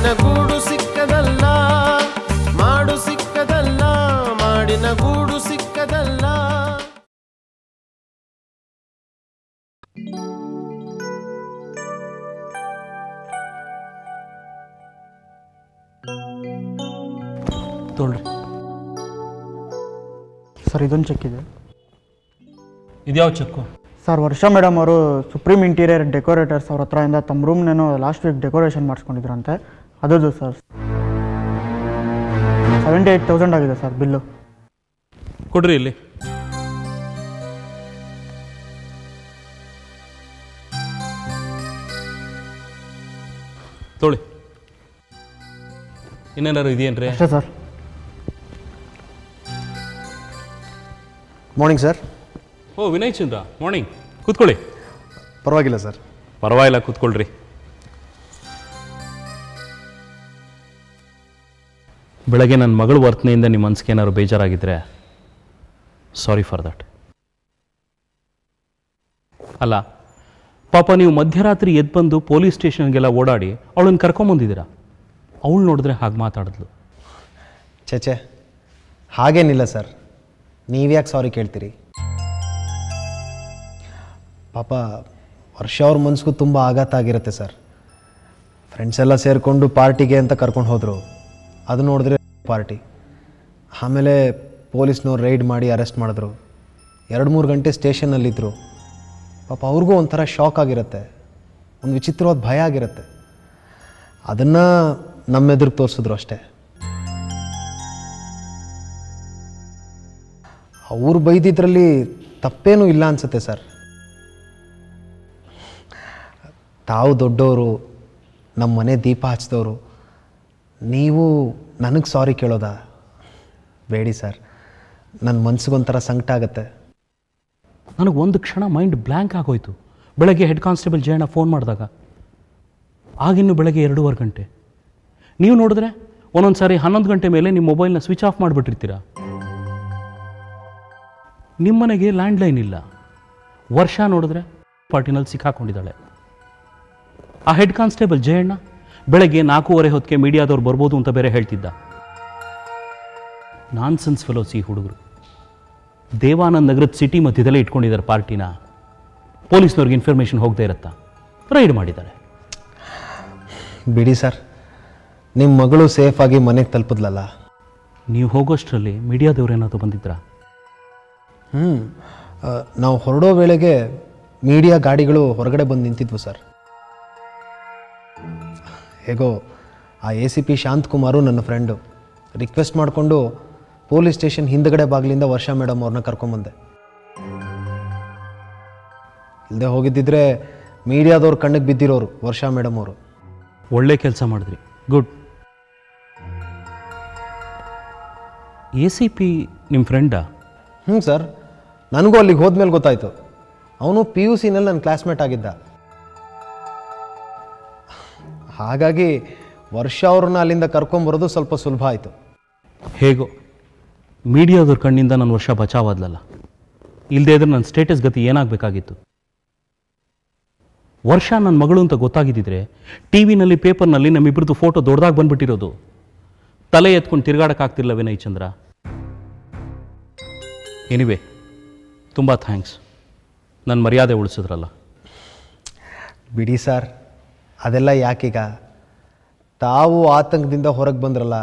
ಮಾಡಿನ ಗೂಡು ಸಿಕ್ಕದಲ್ಲ, ಮಾಡು ಸಿಕ್ಕದಲ್ಲ, ಮಾಡಿನ ಗೂಡು ಸಿಕ್ಕದಲ್ಲ. ತೊಗೊಳ್ರಿ ಸರ್, ಇದೊಂದು ಚೆಕ್ ಇದೆ. ಇದ್ಯಾವ ಚೆಕ್ಕು? ಸರ್, ವರ್ಷಾ ಮೇಡಮ್ ಅವರು ಸುಪ್ರೀಂ ಇಂಟೀರಿಯರ್ ಡೆಕೋರೇಟರ್ಸ್ ಅವ್ರ ಹತ್ರದಿಂದ ತಮ್ಮ ರೂಮ್ನೇನೋ ಲಾಸ್ಟ್ ವೀಕ್ ಡೆಕೋರೇಷನ್ ಮಾಡಿಸ್ಕೊಂಡಿದ್ರಂತೆ. ಅದರದ್ದು ಸರ್ 78,000 ಆಗಿದೆ ಸರ್ ಬಿಲ್ಲು. ಕೊಡ್ರಿ ಇಲ್ಲಿ. ತೊಳಿ. ಇನ್ನೇನಾರು ಇದೆಯೇನ್ರಿ? ಅಷ್ಟೇ ಸರ್. Morning sir. ಓ ವಿನಯ್ ಚಂದ್ರ, ಮಾರ್ನಿಂಗ್. ಕೂತ್ಕೊಳ್ಳಿ. ಪರವಾಗಿಲ್ಲ ಸರ್. ಪರವಾಗಿಲ್ಲ, ಕೂತ್ಕೊಳ್ರಿ. ಬೆಳಗ್ಗೆ ನನ್ನ ಮಗಳ ವರ್ತನೆಯಿಂದ ನಿಮ್ಮ ಮನಸ್ಸಿಗೆ ಏನಾದ್ರು ಬೇಜಾರಾಗಿದ್ದರೆ ಸಾರಿ ಫಾರ್ ದಟ್. ಅಲ್ಲ ಪಾಪ, ನೀವು ಮಧ್ಯರಾತ್ರಿ ಎದ್ದು ಬಂದು ಪೊಲೀಸ್ ಸ್ಟೇಷನ್ಗೆಲ್ಲ ಓಡಾಡಿ ಅವಳನ್ನು ಕರ್ಕೊಂಬಂದಿದ್ದೀರಾ. ಅವಳು ನೋಡಿದ್ರೆ ಹಾಗೆ ಮಾತಾಡಿದ್ಲು. ಚೇಚೆ, ಹಾಗೇನಿಲ್ಲ ಸರ್. ನೀವ್ಯಾಕೆ ಸಾರಿ ಕೇಳ್ತೀರಿ? ಪಾಪ ವರ್ಷ ಅವ್ರ ಮನಸ್ಸಿಗೂ ತುಂಬ ಆಘಾತ ಆಗಿರುತ್ತೆ ಸರ್. ಫ್ರೆಂಡ್ಸ್ ಎಲ್ಲ ಸೇರಿಕೊಂಡು ಪಾರ್ಟಿಗೆ ಅಂತ ಕರ್ಕೊಂಡು ಹೋದರು. ಅದು ನೋಡಿದ್ರೆ ಪಾರ್ಟಿ. ಆಮೇಲೆ ಪೊಲೀಸ್ನವ್ರು ರೈಡ್ ಮಾಡಿ ಅರೆಸ್ಟ್ ಮಾಡಿದ್ರು. 2-3 ಗಂಟೆ ಸ್ಟೇಷನ್ನಲ್ಲಿದ್ದರು. ಪಾಪ ಅವ್ರಿಗೂ ಒಂಥರ ಶಾಕ್ ಆಗಿರುತ್ತೆ, ಒಂದು ವಿಚಿತ್ರವಾದ ಭಯ ಆಗಿರುತ್ತೆ. ಅದನ್ನು ನಮ್ಮೆದುರಿಗೆ ತೋರಿಸಿದ್ರು ಅಷ್ಟೇ. ಅವ್ರು ಬೈದಿದ್ರಲ್ಲಿ ತಪ್ಪೇನೂ ಇಲ್ಲ ಅನಿಸುತ್ತೆ ಸರ್. ತಾವು ದೊಡ್ಡವರು, ನಮ್ಮ ಮನೆ ದೀಪ ಹಚ್ಚಿದವರು, ನೀವು ನನಗೆ ಸಾರಿ ಕೇಳೋದಾ? ಬೇಡಿ ಸರ್, ನನ್ನ ಮನಸ್ಸಿಗೊಂಥರ ಸಂಕಟ ಆಗುತ್ತೆ. ನನಗೆ ಒಂದು ಕ್ಷಣ ಮೈಂಡ್ ಬ್ಲ್ಯಾಂಕ್ ಆಗೋಯ್ತು. ಬೆಳಗ್ಗೆ ಹೆಡ್ ಕಾನ್ಸ್ಟೇಬಲ್ ಜಯಣ್ಣ ಫೋನ್ ಮಾಡಿದಾಗ ಆಗಿನ್ನು ಬೆಳಗ್ಗೆ 2:15 ಗಂಟೆ. ನೀವು ನೋಡಿದ್ರೆ ಒಂದೊಂದು ಸಾರಿ 11 ಗಂಟೆ ಮೇಲೆ ನಿಮ್ಮ ಮೊಬೈಲ್ನ ಸ್ವಿಚ್ ಆಫ್ ಮಾಡಿಬಿಟ್ಟಿರ್ತೀರ. ನಿಮ್ಮ ಮನೆಗೆ ಲ್ಯಾಂಡ್ಲೈನ್ ಇಲ್ಲ. ವರ್ಷ ನೋಡಿದ್ರೆ ಪಾರ್ಟಿನಲ್ಲಿ ಸಿಕ್ಕಾಕೊಂಡಿದ್ದಾಳೆ. ಆ ಹೆಡ್ ಕಾನ್ಸ್ಟೇಬಲ್ ಜಯಣ್ಣ ಬೆಳಗ್ಗೆ 4:15 ಹೊತ್ತಿಗೆ ಮೀಡಿಯಾದವ್ರು ಬರ್ಬೋದು ಅಂತ ಬೇರೆ ಹೇಳ್ತಿದ್ದ. ನಾನ್ಸೆನ್ಸ್ ಫೆಲೋಸ್ ಈ ಹುಡುಗರು. ದೇವಾನಂದ್ ನಗರದ ಸಿಟಿ ಮಧ್ಯದಲ್ಲೇ ಇಟ್ಕೊಂಡಿದ್ದಾರೆ ಪಾರ್ಟಿನ. ಪೊಲೀಸ್ನವ್ರಿಗೆ ಇನ್ಫಾರ್ಮೇಷನ್ ಹೋಗದೆ ಇರುತ್ತಾ? ರೈಡ್ ಮಾಡಿದ್ದಾರೆ. ಬಿಡಿ ಸರ್, ನಿಮ್ಮ ಮಗಳು ಸೇಫಾಗಿ ಮನೆಗೆ ತಲುಪಿದ್ಲಲ್ಲ. ನೀವು ಹೋಗೋಷ್ಟರಲ್ಲಿ ಮೀಡಿಯಾದವ್ರೇನಾದ್ರು ಬಂದಿದ್ರಾ? ನಾವು ಹೊರಡೋ ವೇಳೆಗೆ ಮೀಡಿಯಾ ಗಾಡಿಗಳು ಹೊರಗಡೆ ಬಂದು ನಿಂತಿದ್ವು ಸರ್. ಹೇಗೋ ಆ ACP ಶಾಂತಕುಮಾರು ನನ್ನ ಫ್ರೆಂಡು ರಿಕ್ವೆಸ್ಟ್ ಮಾಡಿಕೊಂಡು ಪೊಲೀಸ್ ಸ್ಟೇಷನ್ ಹಿಂದಗಡೆ ಬಾಗಿಲಿಂದ ವರ್ಷಾ ಮೇಡಮ್ ಅವ್ರನ್ನ ಕರ್ಕೊಂಬಂದೆ. ಇಲ್ಲದೆ ಹೋಗಿದ್ದಿದ್ರೆ ಮೀಡಿಯಾದವ್ರ ಕಣ್ಣಿಗೆ ಬಿದ್ದಿರೋರು ವರ್ಷಾ ಮೇಡಮ್ ಅವರು. ಒಳ್ಳೆ ಕೆಲಸ ಮಾಡಿದ್ರಿ, ಗುಡ್. ACP ನಿಮ್ಮ ಫ್ರೆಂಡಾ? ಸರ್, ನನಗೂ ಅಲ್ಲಿಗೆ ಹೋದ್ಮೇಲೆ ಗೊತ್ತಾಯಿತು. ಅವನು PUCನಲ್ಲಿ ನನ್ನ ಕ್ಲಾಸ್ಮೇಟ್ ಆಗಿದ್ದ. ಹಾಗಾಗಿ ವರ್ಷ ಅವ್ರನ್ನ ಅಲ್ಲಿಂದ ಕರ್ಕೊಂಬರೋದು ಸ್ವಲ್ಪ ಸುಲಭ ಆಯಿತು. ಹೇಗೋ ಮೀಡಿಯಾದವ್ರ ಕಣ್ಣಿಂದ ನನ್ನ ವರ್ಷ ಬಚಾವಾದ್ಲಲ್ಲ. ಇಲ್ಲದೇ ಇದ್ರೆ ನನ್ನ ಸ್ಟೇಟಸ್ ಗತಿ ಏನಾಗಬೇಕಾಗಿತ್ತು? ವರ್ಷ ನನ್ನ ಮಗಳು ಅಂತ ಗೊತ್ತಾಗಿದ್ದಿದ್ರೆ TV ನಲ್ಲಿ ಪೇಪರ್ನಲ್ಲಿ ನಮ್ಮಿಬ್ಬರದ್ದು ಫೋಟೋ ದೊಡ್ಡದಾಗಿ ಬಂದ್ಬಿಟ್ಟಿರೋದು. ತಲೆ ಎತ್ಕೊಂಡು ತಿರುಗಾಡಕ್ಕಾಗ್ತಿಲ್ಲ ವಿನಯ್ ಚಂದ್ರ. ಎನಿವೆ, ತುಂಬ ಥ್ಯಾಂಕ್ಸ್. ನನ್ನ ಮರ್ಯಾದೆ ಉಳಿಸಿದ್ರಲ್ಲ. ಬಿಡಿ ಸರ್, ಅದೆಲ್ಲ ಯಾಕೀಗ? ತಾವು ಆತಂಕದಿಂದ ಹೊರಗೆ ಬಂದ್ರಲ್ಲ,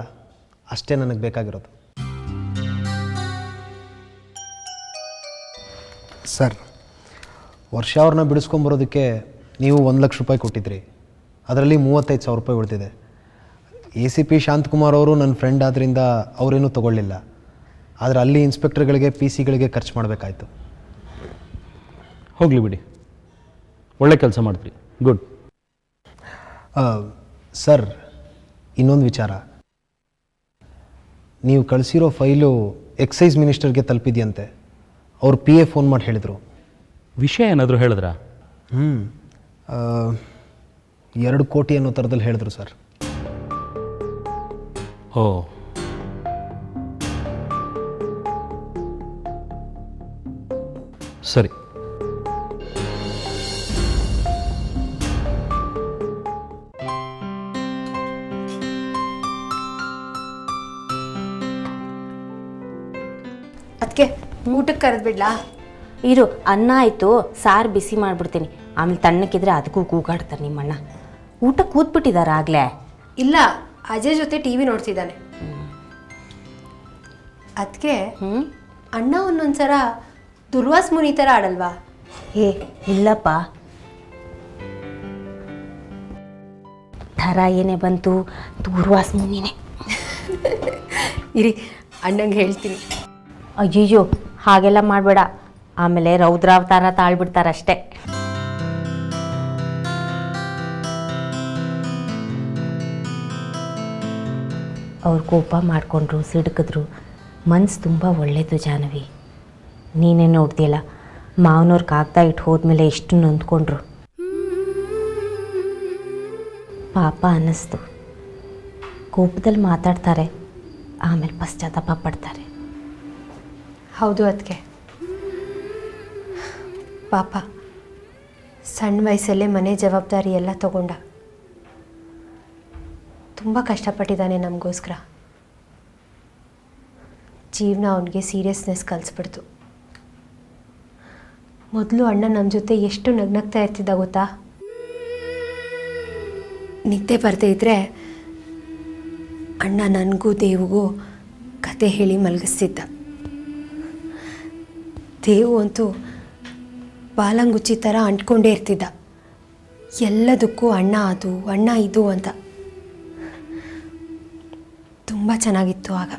ಅಷ್ಟೇ ನನಗೆ ಬೇಕಾಗಿರೋದು. ಸರ್, ವರ್ಷ ಅವ್ರನ್ನ ಬಿಡಿಸ್ಕೊಂಬರೋದಕ್ಕೆ ನೀವು 1 ಲಕ್ಷ ರೂಪಾಯಿ ಕೊಟ್ಟಿದ್ರಿ. ಅದರಲ್ಲಿ 35,000 ರೂಪಾಯಿ ಉಳಿದಿದೆ. ACP ಶಾಂತಕುಮಾರ್ ಅವರು ನನ್ನ ಫ್ರೆಂಡ್ ಆದ್ದರಿಂದ ಅವರೇನೂ ತೊಗೊಳ್ಳಿಲ್ಲ. ಆದರೆ ಅಲ್ಲಿ ಇನ್ಸ್ಪೆಕ್ಟರ್ಗಳಿಗೆ PC-ಗಳಿಗೆ ಖರ್ಚು ಮಾಡಬೇಕಾಯ್ತು. ಹೋಗಲಿ ಬಿಡಿ, ಒಳ್ಳೆ ಕೆಲಸ ಮಾಡಿದ್ರಿ, ಗುಡ್. ಸರ್, ಇನ್ನೊಂದು ವಿಚಾರ. ನೀವು ಕಳಿಸಿರೋ ಫೈಲು ಎಕ್ಸೈಸ್ ಮಿನಿಸ್ಟರ್ಗೆ ತಲುಪಿದೆಯಂತೆ. ಅವ್ರು PA ಫೋನ್ ಮಾಡಿ ಹೇಳಿದರು. ವಿಷಯ ಏನಾದರೂ ಹೇಳಿದ್ರಾ? 2 ಕೋಟಿ ಅನ್ನೋ ಥರದಲ್ಲಿ ಹೇಳಿದ್ರು ಸರ್. ಓ, ಸರಿ. ಅದಕ್ಕೆ ಊಟಕ್ಕೆ ಕರೆದ್ಬಿಡ್ಲಾ? ಇರು, ಅನ್ನ ಆಯಿತು, ಸಾರು ಬಿಸಿ ಮಾಡಿಬಿಡ್ತೀನಿ. ಆಮೇಲೆ ತಣ್ಣಕ್ಕಿದ್ರೆ ಅದಕ್ಕೂ ಕೂಗಾಡ್ತಾರೆ ನಿಮ್ಮಣ್ಣ. ಊಟ ಕೂತ್ಬಿಟ್ಟಿದಾರ ಆಗಲೇ? ಇಲ್ಲ, ಅಜಯ್ ಜೊತೆ ಟಿ ವಿ ನೋಡ್ತಿದ್ದಾನೆ. ಅದಕ್ಕೆ ಅಣ್ಣ ಒಂದೊಂದ್ಸರ ದುರ್ವಾಸ ಮುನಿ ಥರ ಆಡಲ್ವಾ? ಏ ಇಲ್ಲಪ್ಪ, ಥರ ಏನೇ ಬಂತು, ದೂರ್ವಾಸ ಮುನಿನೇ. ಇರಿ, ಅಣ್ಣಂಗೆ ಹೇಳ್ತೀನಿ. ಅಯ್ಯಯ್ಯೋ, ಹಾಗೆಲ್ಲ ಮಾಡಬೇಡ, ಆಮೇಲೆ ರೌದ್ರಾವತಾರ ತಾಳ್ಬಿಡ್ತಾರಷ್ಟೇ. ಅವ್ರು ಕೋಪ ಮಾಡಿಕೊಂಡ್ರು, ಸಿಡ್ಕಿದ್ರು, ಮನ್ಸು ತುಂಬ ಒಳ್ಳೇದು ಜಾಹ್ನವಿ. ನೀನೇ ನೋಡ್ದಿಯಲ್ಲ, ಮಾವನವ್ರು ಕಾಗ್ದ ಇಟ್ಟು ಹೋದ್ಮೇಲೆ ಎಷ್ಟು ನೊಂದ್ಕೊಂಡ್ರು. ಪಾಪ ಅನ್ನಿಸ್ತು. ಕೋಪದಲ್ಲಿ ಮಾತಾಡ್ತಾರೆ, ಆಮೇಲೆ ಪಶ್ಚಾತ್ತಾಪ ಪಡ್ತಾರೆ. ಹೌದು ಅದಕ್ಕೆ ಪಾಪ ಸಣ್ಣ ವಯಸ್ಸಲ್ಲೇ ಮನೆ ಜವಾಬ್ದಾರಿ ಎಲ್ಲ ತಗೊಂಡ. ತುಂಬ ಕಷ್ಟಪಟ್ಟಿದ್ದಾನೆ ನಮಗೋಸ್ಕರ. ಜೀವನ ಅವನಿಗೆ ಸೀರಿಯಸ್ನೆಸ್ ಕಲಿಸ್ಬಿಡ್ತು. ಮೊದಲು ಅಣ್ಣ ನಮ್ಮ ಜೊತೆ ಎಷ್ಟು ನಗ್ನಗ್ತಾ ಇರ್ತಿದ್ದ ಗೊತ್ತಾ? ನಿದ್ದೆ ಬರದೇ ಇದ್ದರೆ ಅಣ್ಣ ನನಗೂ ದೇವಿಗೂ ಕತೆ ಹೇಳಿ ಮಲಗಿಸ್ತಿದ್ದ. ದೇವು ಅಂತೂ ಬಾಲಂಗುಚ್ಚಿ ಥರ ಅಂಟ್ಕೊಂಡೇ ಇರ್ತಿದ್ದ. ಎಲ್ಲದಕ್ಕೂ ಅಣ್ಣ ಅದು, ಅಣ್ಣ ಇದು ಅಂತ. ತುಂಬ ಚೆನ್ನಾಗಿತ್ತು ಆಗ.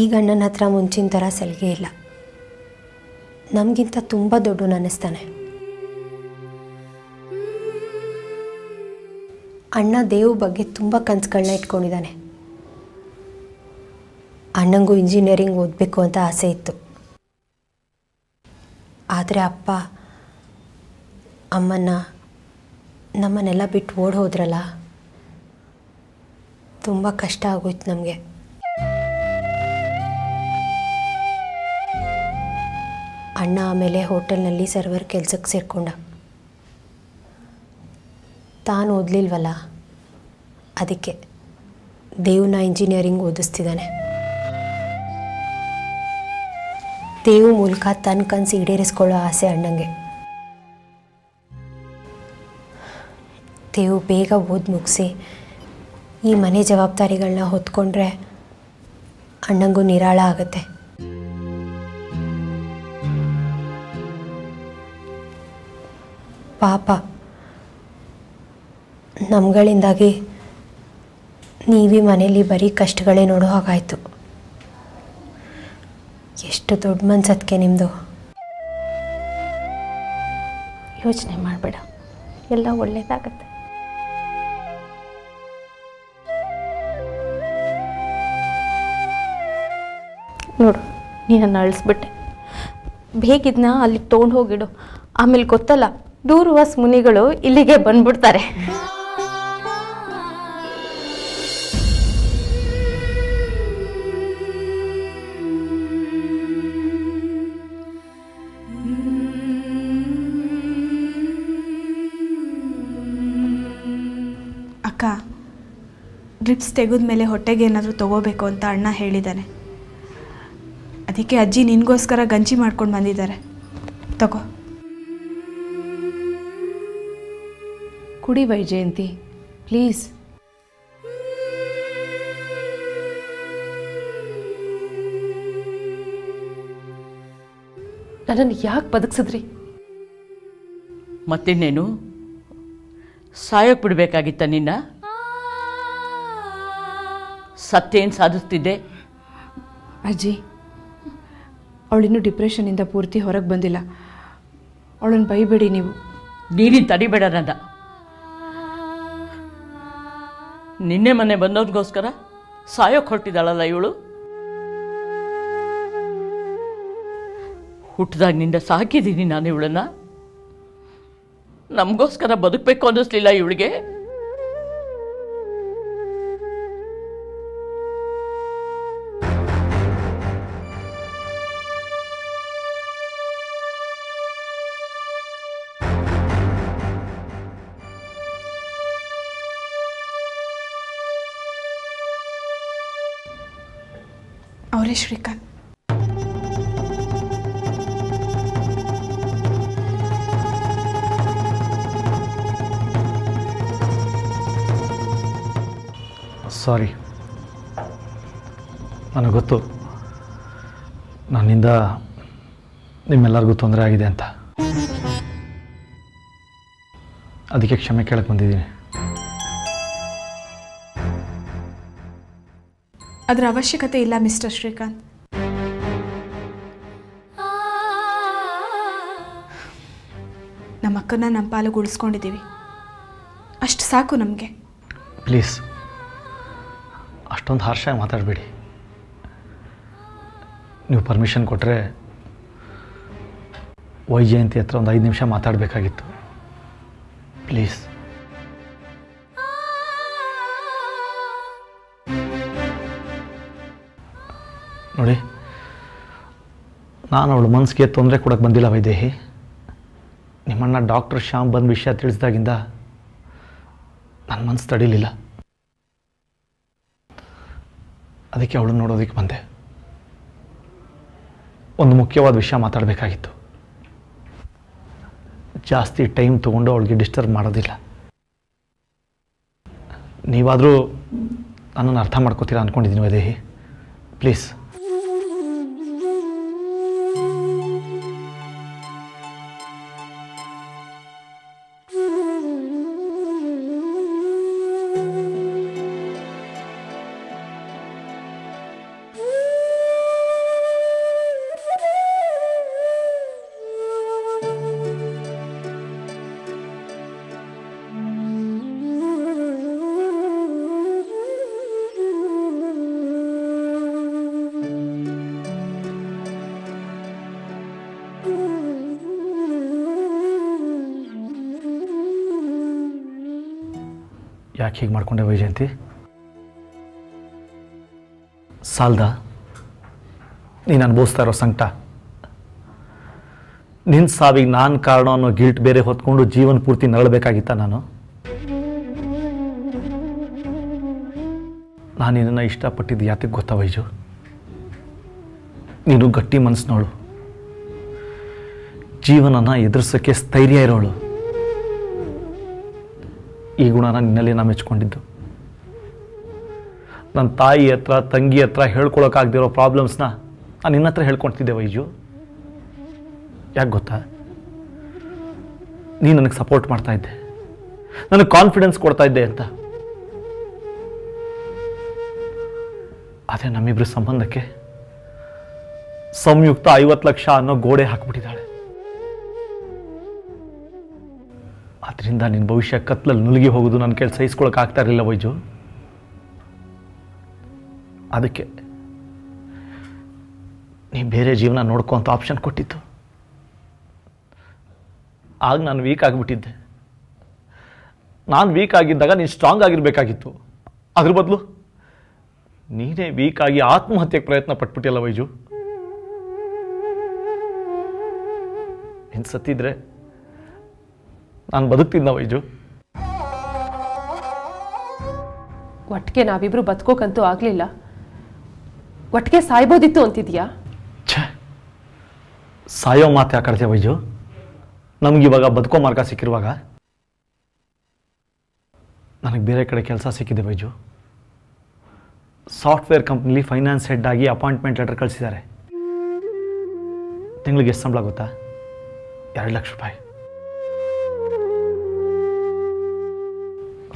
ಈಗ ಅಣ್ಣನ ಹತ್ರ ಮುಂಚಿನ ಥರ ಸಲಿಗೆ ಇಲ್ಲ. ನಮಗಿಂತ ತುಂಬ ದೊಡ್ಡವನು ಅನ್ನಿಸ್ತಾನೆ. ಅಣ್ಣ ದೇವು ಬಗ್ಗೆ ತುಂಬ ಕನಸುಗಳನ್ನ ಇಟ್ಕೊಂಡಿದ್ದಾನೆ. ಅಣ್ಣಂಗೂ ಇಂಜಿನಿಯರಿಂಗ್ ಓದಬೇಕು ಅಂತ ಆಸೆ ಇತ್ತು. ಆದರೆ ಅಪ್ಪ ಅಮ್ಮನ್ನ ನಮ್ಮನ್ನೆಲ್ಲ ಬಿಟ್ಟು ಓಡಿ ಹೋದ್ರಲ್ಲ, ತುಂಬ ಕಷ್ಟ ಆಗೋಯ್ತು ನಮಗೆ. ಅಣ್ಣ ಆಮೇಲೆ ಹೋಟೆಲ್ನಲ್ಲಿ ಸರ್ವರ್ ಕೆಲಸಕ್ಕೆ ಸೇರಿಕೊಂಡ. ತಾನು ಓದಲಿಲ್ವಲ್ಲ, ಅದಕ್ಕೆ ದೇವ್ನ ಇಂಜಿನಿಯರಿಂಗ್ ಓದಿಸ್ತಿದ್ದಾನೆ. ದೇವು ಮೂಲಕ ತನ್ನ ಕನಸು ಈಡೇರಿಸ್ಕೊಳ್ಳೋ ಆಸೆ ಅಣ್ಣಂಗೆ. ದೇವು ಬೇಗ ಓದಿ ಮುಗಿಸಿ ಈ ಮನೆ ಜವಾಬ್ದಾರಿಗಳನ್ನ ಹೊತ್ಕೊಂಡ್ರೆ ಅಣ್ಣಂಗೂ ನಿರಾಳ ಆಗುತ್ತೆ. ಪಾಪ ನಮ್ಗಳಿಂದಾಗಿ ನೀವೀ ಮನೇಲಿ ಬರೀ ಕಷ್ಟಗಳೇ ನೋಡೋ ಹಾಗಾಯಿತು. ಎಷ್ಟು ದೊಡ್ಡ ಮನ್ಸತ್ಕೆ ನಿಮ್ಮದು. ಯೋಚನೆ ಮಾಡಬೇಡ, ಎಲ್ಲ ಒಳ್ಳೇದಾಗತ್ತೆ. ನೋಡು, ನೀನನ್ನು ಅಳಿಸ್ಬಿಟ್ಟೆ. ಬೇಕಿದ್ನ ಅಲ್ಲಿಗೆ ತೊಗೊಂಡು ಹೋಗಿಡು. ಆಮೇಲೆ ಗೊತ್ತಲ್ಲ, ದೂರ್ವಾಸ ಮುನಿಗಳು ಇಲ್ಲಿಗೆ ಬಂದ್ಬಿಡ್ತಾರೆ. ಅಕ್ಕ, ಡ್ರಿಪ್ಸ್ ತೆಗೆದ್ಮೇಲೆ ಹೊಟ್ಟೆಗೆ ಏನಾದರೂ ತೊಗೋಬೇಕು ಅಂತ ಅಣ್ಣ ಹೇಳಿದ್ದಾನೆ. ಅದಕ್ಕೆ ಅಜ್ಜಿ ನಿನಗೋಸ್ಕರ ಗಂಜಿ ಮಾಡ್ಕೊಂಡು ಬಂದಿದ್ದಾರೆ, ತಗೋ. ಕುಡಿ ವೈಜಯಂತಿ, ಪ್ಲೀಸ್. ನನ್ನನ್ನು ಯಾಕೆ ಬದುಕಿಸಿದ್ರಿ? ಮತ್ತಿನ್ನೇನು ಸಾಯೋಕೆ ಬಿಡಬೇಕಾಗಿತ್ತ ನಿನ್ನ? ಸತ್ತೇನು ಸಾಧಿಸ್ತಿದ್ದೆ? ಅಜ್ಜಿ, ಅವಳಿನ್ನೂ ಡಿಪ್ರೆಷನ್ನಿಂದ ಪೂರ್ತಿ ಹೊರಗೆ ಬಂದಿಲ್ಲ. ಅವಳನ್ನು ಬೈಬೇಡಿ ನೀವು. ನೀರಿನ ತಡಿಬೇಡ ನನ್ನ. ನಿನ್ನೆ ಮೊನ್ನೆ ಬಂದವ್ರಿಗೋಸ್ಕರ ಸಾಯೋಕೆ ಹೊರಟಿದ್ದಾಳಲ್ಲ ಇವಳು. ಹುಟ್ಟಿದಾಗಿನಿಂದ ಸಾಕಿದ್ದೀನಿ ನಾನು ಇವಳನ್ನ. ನಮಗೋಸ್ಕರ ಬದುಕಬೇಕು ಅನ್ನಿಸ್ಲಿಲ್ಲ ಇವಳಿಗೆ. ಸಾರಿ ಶ್ರೀಕಾಂತ್. ಸಾರಿ, ನನಗೆ ಗೊತ್ತು ನನ್ನಿಂದ ನಿಮ್ಮೆಲ್ಲರಿಗೂ ತೊಂದರೆ ಆಗಿದೆ ಅಂತ. ಅದಕ್ಕೆ ಕ್ಷಮೆ ಕೇಳಕ್ಕೆ ಬಂದಿದ್ದೀನಿ. ಅದರ ಅವಶ್ಯಕತೆ ಇಲ್ಲ ಮಿಸ್ಟರ್ ಶ್ರೀಕಾಂತ್. ನಮ್ಮ ಅಕ್ಕನ ನಮ್ಮ ಪಾಲಿಗೆ ಉಳಿಸ್ಕೊಂಡಿದ್ದೀವಿ, ಅಷ್ಟು ಸಾಕು ನಮಗೆ. ಪ್ಲೀಸ್ ಅಷ್ಟೊಂದು ಹಾರ್ಷಾಗಿ ಮಾತಾಡಬೇಡಿ. ನೀವು ಪರ್ಮಿಷನ್ ಕೊಟ್ಟರೆ ವೈಜಯಂತಿ ಹತ್ರ ಒಂದು 5 ನಿಮಿಷ ಮಾತಾಡಬೇಕಾಗಿತ್ತು. ಪ್ಲೀಸ್. ನೋಡಿ, ನಾನು ಅವಳ ಮನಸ್ಸಿಗೆ ತೊಂದರೆ ಕೊಡೋಕ್ಕೆ ಬಂದಿಲ್ಲ ವೈದೇಹಿ. ನಿಮ್ಮಣ್ಣ ಡಾಕ್ಟರ್ ಶ್ಯಾಮ್ ಬಂದ ವಿಷಯ ತಿಳಿಸಿದಾಗಿಂದ ನನ್ನ ಮನಸ್ಸು ತಡೀಲಿಲ್ಲ. ಅದಕ್ಕೆ ಅವಳನ್ನು ನೋಡೋದಕ್ಕೆ ಬಂದೆ. ಒಂದು ಮುಖ್ಯವಾದ ವಿಷಯ ಮಾತಾಡಬೇಕಾಗಿತ್ತು. ಜಾಸ್ತಿ ಟೈಮ್ ತೊಗೊಂಡು ಅವಳಿಗೆ ಡಿಸ್ಟರ್ಬ್ ಮಾಡೋದಿಲ್ಲ. ನೀವಾದರೂ ನನ್ನನ್ನು ಅರ್ಥ ಮಾಡ್ಕೋತೀರಾ ಅಂದ್ಕೊಂಡಿದ್ದೀನಿ ವೈದೇಹಿ. ಪ್ಲೀಸ್. ಯಾಕೆ ಹೀಗೆ ಮಾಡ್ಕೊಂಡೆ ವೈಜಯಂತಿ? ಸಾಲ್ದ ನೀನು ಅನುಭವಿಸ್ತಾ ಇರೋ ಸಂಕಟ? ನಿನ್ನ ಸಾವಿಗೆ ನಾನು ಕಾರಣ ಅನ್ನೋ ಗಿಲ್ಟ್ ಬೇರೆ ಹೊತ್ಕೊಂಡು ಜೀವನ ಪೂರ್ತಿ ನರಳಬೇಕಾಗಿತ್ತ ನಾನು? ನಾನು ನಿನ್ನನ್ನು ಇಷ್ಟಪಟ್ಟಿದ್ದು ಯಾತಕ್ಕೆ ಗೊತ್ತಾ ವೈಜು? ನೀನು ಗಟ್ಟಿ ಮನಸ್ಸಿನವಳು, ಜೀವನನ ಎದುರಿಸೋಕ್ಕೆ ಸ್ಥೈರ್ಯ ಇರೋಳು. ಈ ಗುಣನ ನಿನ್ನಲ್ಲಿ ನಾನು ಮೆಚ್ಕೊಂಡಿದ್ದು. ನನ್ನ ತಾಯಿ ಹತ್ರ ತಂಗಿ ಹತ್ರ ಹೇಳ್ಕೊಳಕ್ಕಾಗದಿರೋ ಪ್ರಾಬ್ಲಮ್ಸ್ನ ನಾನು ನಿನ್ನ ಹತ್ರ ಹೇಳ್ಕೊಳ್ತಿದ್ದೆ ವೈಜು. ಯಾಕೆ ಗೊತ್ತಾ? ನೀನು ನನಗೆ ಸಪೋರ್ಟ್ ಮಾಡ್ತಾ ಇದ್ದೆ, ನನಗೆ ಕಾನ್ಫಿಡೆನ್ಸ್ ಕೊಡ್ತಾ ಇದ್ದೆ ಅಂತ. ಆದರೆ ನಮ್ಮಿಬ್ರ ಸಂಬಂಧಕ್ಕೆ ಸಂಯುಕ್ತ 50 ಲಕ್ಷ ಅನ್ನೋ ಗೋಡೆ ಹಾಕ್ಬಿಟ್ಟಿದ್ದಾಳೆ. ಅದರಿಂದ ನಿನ್ನ ಭವಿಷ್ಯ ಕತ್ಲಲ್ಲಿ ನುಲುಗಿ ಹೋಗೋದು ನನ್ನ ಕೈಲಿ ಸಹಿಸ್ಕೊಳಕ್ಕೆ ಆಗ್ತಾ ಇರಲಿಲ್ಲ ವೈಜು. ಅದಕ್ಕೆ ನೀ ಬೇರೆ ಜೀವನ ನೋಡ್ಕೊ ಅಂತ ಆಪ್ಷನ್ ಕೊಟ್ಟಿತ್ತು. ಆಗ ನಾನು ವೀಕ್ ಆಗಿಬಿಟ್ಟಿದ್ದೆ. ನಾನು ವೀಕ್ ಆಗಿದ್ದಾಗ ನೀನು ಸ್ಟ್ರಾಂಗ್ ಆಗಿರಬೇಕಾಗಿತ್ತು. ಅದ್ರ ಬದಲು ನೀನೇ ವೀಕ್ ಆಗಿ ಆತ್ಮಹತ್ಯೆಗೆ ಪ್ರಯತ್ನ ಪಟ್ಬಿಟ್ಟಿಲ್ಲ ವೈಜು. ನೀನು ಸತ್ತಿದ್ರೆ ನಾನು ಬದುಕ್ತಿದ್ದ ವೈಜು. ಒಟ್ಟಿಗೆ ನಾವಿಬ್ರು ಬದುಕೋಕಂತೂ ಆಗಲಿಲ್ಲ, ಒಟ್ಟಿಗೆ ಸಾಯ್ಬೋದಿತ್ತು ಅಂತಿದ್ಯಾ? ಛೇ, ಸಾಯೋ ಮಾತು ಯಾಕಾಡ್ತೀಯ ವೈಜು? ನಮಗಿವಾಗ ಬದುಕೋ ಮಾರ್ಗ ಸಿಕ್ಕಿರುವಾಗ ನನಗೆ ಬೇರೆ ಕಡೆ ಕೆಲಸ ಸಿಕ್ಕಿದೆ ವೈಜು. ಸಾಫ್ಟ್ವೇರ್ ಕಂಪ್ನಿಲಿ ಫೈನಾನ್ಸ್ ಹೆಡ್ ಆಗಿ ಅಪಾಯಿಂಟ್ಮೆಂಟ್ ಲೆಟರ್ ಕಳಿಸಿದ್ದಾರೆ. ತಿಂಗಳಿಗೆ ಎಷ್ಟು ಸಂಬಳ ಗೊತ್ತಾ? 2 ಲಕ್ಷ ರೂಪಾಯಿ.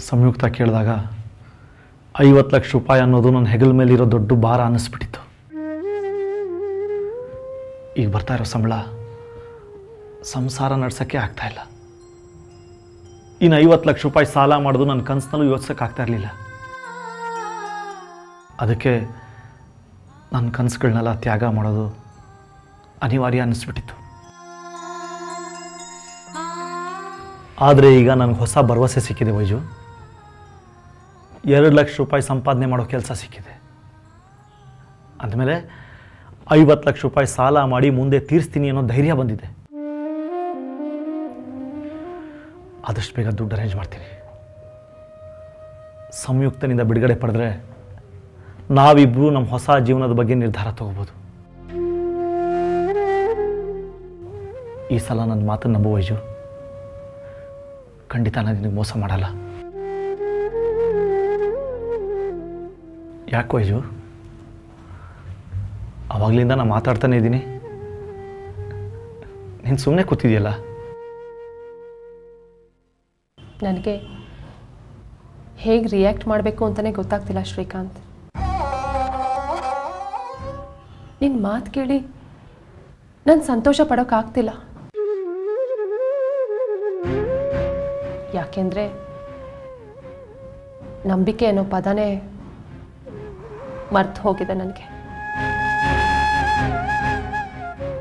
ಸಂಯುಕ್ತ ಕೇಳಿದಾಗ 50 ಲಕ್ಷ ರೂಪಾಯಿ ಅನ್ನೋದು ನನ್ನ ಹೆಗಲ ಮೇಲಿರೋ ದೊಡ್ಡ ಭಾರ ಅನ್ನಿಸ್ಬಿಟ್ಟಿತ್ತು. ಈಗ ಬರ್ತಾ ಇರೋ ಸಂಬಳ ಸಂಸಾರ ನಡ್ಸೋಕ್ಕೆ ಆಗ್ತಾ ಇಲ್ಲ. ಇನ್ನು 50 ಲಕ್ಷ ರೂಪಾಯಿ ಸಾಲ ಮಾಡೋದು ನನ್ನ ಕನಸಿನಲ್ಲೂ ಯೋಚಿಸೋಕ್ಕಾಗ್ತಾ ಇರಲಿಲ್ಲ. ಅದಕ್ಕೆ ನನ್ನ ಕನಸುಗಳನ್ನೆಲ್ಲ ತ್ಯಾಗ ಮಾಡೋದು ಅನಿವಾರ್ಯ ಅನ್ನಿಸ್ಬಿಟ್ಟಿತ್ತು. ಆದರೆ ಈಗ ನನಗೆ ಹೊಸ ಭರವಸೆ ಸಿಕ್ಕಿದೆ ವೈಜು. 2 ಲಕ್ಷ ರೂಪಾಯಿ ಸಂಪಾದನೆ ಮಾಡೋ ಕೆಲಸ ಸಿಕ್ಕಿದೆ. ಅಂದಮೇಲೆ 50 ಲಕ್ಷ ರೂಪಾಯಿ ಸಾಲ ಮಾಡಿ ಮುಂದೆ ತೀರಿಸ್ತೀನಿ ಅನ್ನೋ ಧೈರ್ಯ ಬಂದಿದೆ. ಆದಷ್ಟು ಬೇಗ ದುಡ್ಡು ಅರೇಂಜ್ ಮಾಡ್ತೀನಿ. ಸಂಯುಕ್ತನಿಂದ ಬಿಡುಗಡೆ ಪಡೆದ್ರೆ ನಾವಿಬ್ಬರು ನಮ್ಮ ಹೊಸ ಜೀವನದ ಬಗ್ಗೆ ನಿರ್ಧಾರ ತಗೋಬೋದು. ಈ ಸಲ ನನ್ನ ಮಾತನ್ನು ನಂಬು ವೈಜು. ಖಂಡಿತ ನಾನು ನಿನಗೆ ಮೋಸ ಮಾಡಲ್ಲ. ಯಾಕೆ ವೈಜು? ಅವಾಗಲಿಂದ ನಾನು ಮಾತಾಡ್ತಾನೆ ಇದ್ದೀನಿ, ನೀನು ಸುಮ್ಮನೆ ಕೂತಿದೆಯಲ್ಲ. ನನಗೆ ಹೇಗೆ ರಿಯಾಕ್ಟ್ ಮಾಡಬೇಕು ಅಂತಲೇ ಗೊತ್ತಾಗ್ತಿಲ್ಲ ಶ್ರೀಕಾಂತ್. ನಿನ್ನ ಮಾತು ಕೇಳಿ ನಾನು ಸಂತೋಷ ಪಡೋಕ್ಕಾಗ್ತಿಲ್ಲ. ಯಾಕೆಂದರೆ ನಂಬಿಕೆ ಅನ್ನೋ ಪದನೇ ಮರ್ತು ಹೋಗಿದೆ ನನಗೆ.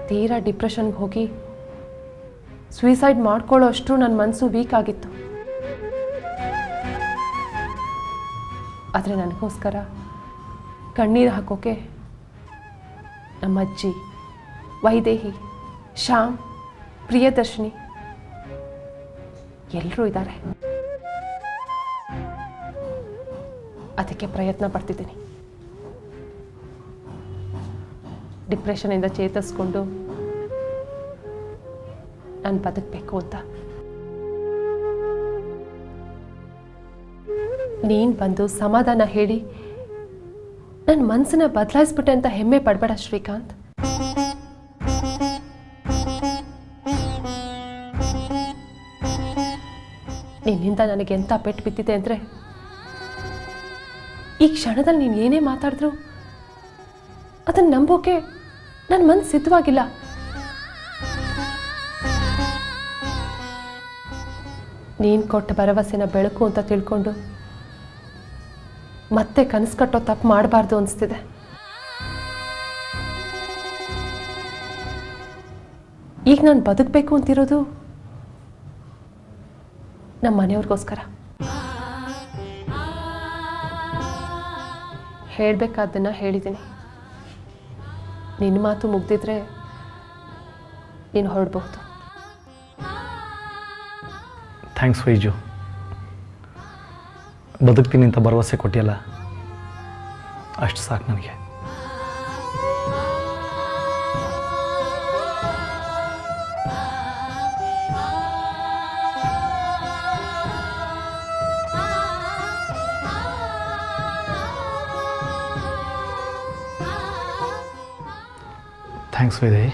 ತೀರಾ ಡಿಪ್ರೆಷನ್ಗೆ ಹೋಗಿ ಸೂಸೈಡ್ ಮಾಡ್ಕೊಳ್ಳೋ ಅಷ್ಟು ನನ್ನ ಮನಸ್ಸು ವೀಕ್ ಆಗಿತ್ತು. ಆದರೆ ನನಗೋಸ್ಕರ ಕಣ್ಣೀರು ಹಾಕೋಕೆ ನಮ್ಮ ಅಜ್ಜಿ, ವೈದೇಹಿ, ಶ್ಯಾಮ್, ಪ್ರಿಯದರ್ಶಿನಿ ಎಲ್ಲರೂ ಇದ್ದಾರೆ. ಅದಕ್ಕೆ ಪ್ರಯತ್ನ ಪಡ್ತಿದ್ದೀನಿ. ಡಿಪ್ರೆಷನಿಂದ ಚೇತರಿಸ್ಕೊಂಡು ನಾನು ಬದುಕಬೇಕು ಅಂತ. ನೀನು ಬಂದು ಸಮಾಧಾನ ಹೇಳಿ ನನ್ನ ಮನಸ್ಸನ್ನ ಬದಲಾಯಿಸ್ಬಿಟ್ಟೆ ಅಂತ ಹೆಮ್ಮೆ ಪಡಬೇಡ ಶ್ರೀಕಾಂತ್. ನಿನ್ನಿಂದ ನನಗೆ ಎಂಥ ಪೆಟ್ಟು ಬಿದ್ದಿದೆ ಅಂದರೆ ಈ ಕ್ಷಣದಲ್ಲಿ ನೀನು ಏನೇ ಮಾತಾಡಿದ್ರು ಅದನ್ನು ನಂಬೋಕೆ ನನ್ನ ಮನಸ್ಸು ಸಿದ್ಧವಾಗಿಲ್ಲ. ನೀನು ಕೊಟ್ಟ ಭರವಸೆನ ಬೆಳಕು ಅಂತ ತಿಳ್ಕೊಂಡು ಮತ್ತೆ ಕನಸು ಕಟ್ಟೋ ತಪ್ಪು ಮಾಡಬಾರ್ದು ಅನಿಸ್ತಿದೆ. ಈಗ ನಾನು ಬದುಕಬೇಕು ಅಂತಿರೋದು ನಮ್ಮ ಮನೆಯವ್ರಿಗೋಸ್ಕರ. ಹೇಳಬೇಕಾದ್ದನ್ನು ಹೇಳಿದ್ದೀನಿ. ನಿನ್ನ ಮಾತು ಮುಗ್ದಿದ್ರೆ ನೀನು ಹೊರಡಬಹುದು. ಥ್ಯಾಂಕ್ಸ್ ವೈಜು. ಬದುಕ್ತೀನಿ ಅಂತ ಭರವಸೆ ಕೊಟ್ಟಿಯಲ್ಲ, ಅಷ್ಟು ಸಾಕು ನನಗೆ. ಥ್ಯಾಂಕ್ಸ್ ವೈದೇಹಿ.